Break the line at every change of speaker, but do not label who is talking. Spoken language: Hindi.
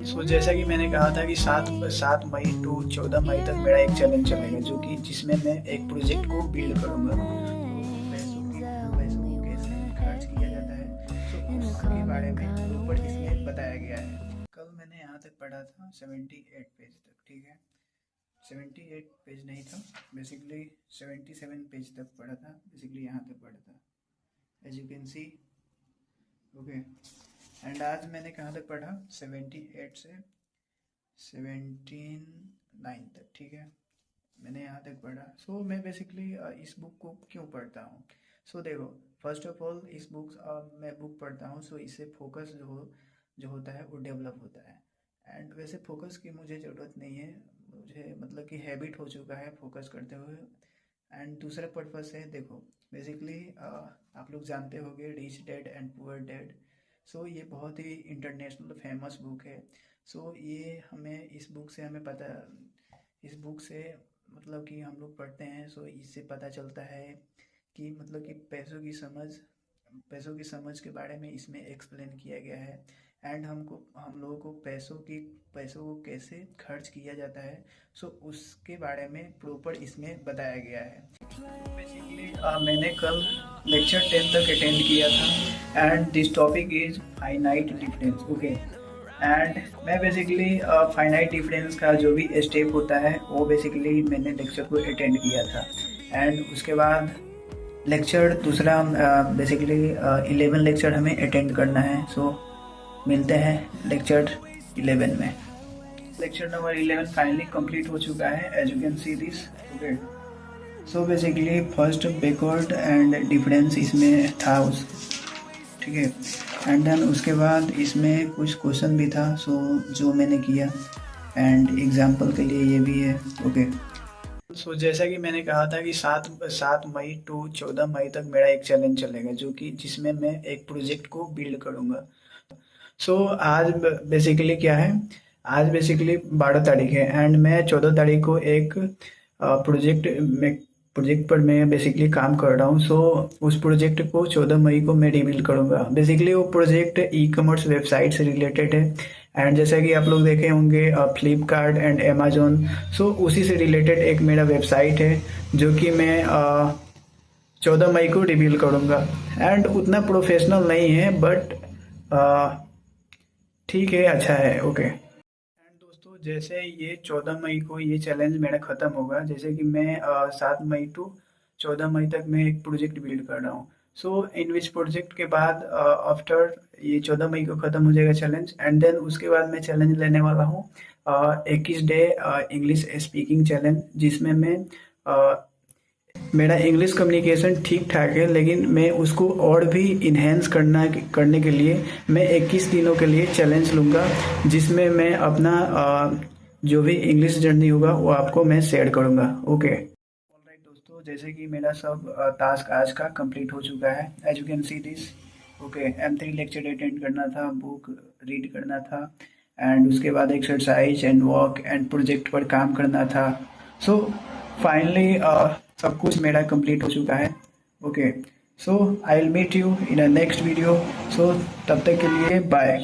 जैसा कि मैंने कहा था कि 7 मई टू 14 मई तक मेरा एक चैलेंज चलेगा जो कि जिसमें मैं एक प्रोजेक्ट को बिल्ड करूँगा। तो पैसों को कैसे खर्च किया जाता है, तो उसके बारे में ऊपर इसमें बताया गया है। कल मैंने यहाँ तक पढ़ा था 78 पेज तक, ठीक है। 78 पेज नहीं था, बेसिकली 77 पेज तक पढ़ा था, बेसिकली यहाँ तक पढ़ा था, as you can see. Okay, and आज मैंने कहाँ तक पढ़ा, 78 से 79 तक, ठीक है। मैंने यहाँ तक पढ़ा। मैं बेसिकली इस बुक को क्यों पढ़ता हूँ। देखो, फर्स्ट ऑफ ऑल इस बुक मैं बुक पढ़ता हूँ इससे फोकस जो होता है वो डेवलप होता है। एंड वैसे फोकस की मुझे ज़रूरत नहीं है, मुझे मतलब कि हैबिट हो चुका है फोकस करते हुए। एंड दूसरा पर्पस है, देखो बेसिकली आप लोग जानते होंगे rich dad and poor dad. ये बहुत ही इंटरनेशनल फेमस बुक है। ये हमें इस बुक से हमें पता, इस बुक से मतलब कि हम लोग पढ़ते हैं, इससे पता चलता है कि मतलब कि पैसों की समझ के बारे में इसमें एक्सप्लेन किया गया है। एंड हम लोगों को पैसों को कैसे खर्च किया जाता है, उसके बारे में प्रॉपर इसमें बताया गया है। बेसिकली मैंने कल लेक्चर 10 तक अटेंड किया था and this topic is finite difference. Okay, and मैं बेसिकली फाइनाइट डिफरेंस का जो भी स्टेप होता है वो बेसिकली मैंने लेक्चर को अटेंड किया था। एंड उसके बाद लेक्चर दूसरा बेसिकली 11 लेक्चर हमें अटेंड करना है। मिलते हैं लेक्चर 11 में। लेक्चर नंबर 11 फाइनली कंप्लीट हो चुका है, as you can see this. Okay, basically first backward and difference इसमें था ठीक है। एंड देन उसके बाद इसमें कुछ क्वेश्चन भी था जो मैंने किया, एंड एग्जाम्पल के लिए ये भी है। ओके, जैसा कि मैंने कहा था कि 7 मई टू 14 मई तक मेरा एक चैलेंज चलेगा जो कि जिसमें मैं एक प्रोजेक्ट को बिल्ड करूँगा। आज बेसिकली क्या है, आज बेसिकली 12 तारीख है एंड मैं 14 तारीख को एक प्रोजेक्ट पर मैं बेसिकली काम कर रहा हूँ। उस प्रोजेक्ट को 14 मई को मैं रिवील करूँगा। बेसिकली वो प्रोजेक्ट ई कॉमर्स वेबसाइट से रिलेटेड है। एंड जैसा कि आप लोग देखे होंगे फ्लिपकार्ट एंड अमेजोन, उसी से रिलेटेड एक मेरा वेबसाइट है जो कि मैं 14 मई को रिवील करूँगा। एंड उतना प्रोफेशनल नहीं है बट ठीक है, अच्छा है। ओके, एंड दोस्तों जैसे ये 14 मई को ये चैलेंज मेरा ख़त्म होगा, जैसे कि मैं 7 मई टू 14 मई तक मैं एक प्रोजेक्ट बिल्ड कर रहा हूँ। इन विच प्रोजेक्ट के बाद आफ्टर ये 14 मई को ख़त्म हो जाएगा चैलेंज। एंड देन उसके बाद मैं चैलेंज लेने वाला हूँ 21 डे इंग्लिश स्पीकिंग चैलेंज, जिसमें मैं मेरा इंग्लिश कम्युनिकेशन ठीक ठाक है लेकिन मैं उसको और भी इन्हेंस करने के लिए मैं 21 दिनों के लिए चैलेंज लूँगा, जिसमें मैं अपना जो भी इंग्लिश जर्नी होगा वो आपको मैं शेयर करूँगा। ओके, ऑलराइट दोस्तों, जैसे कि मेरा सब टास्क आज का कंप्लीट हो चुका है, as you can see this. Okay, M3 lecture attend करना था, बुक रीड करना था, एंड उसके बाद exercise and walk and project पर काम करना था। फाइनली सब कुछ मेरा कंप्लीट हो चुका है। Okay, I will meet you in a next video. तब तक के लिए बाय।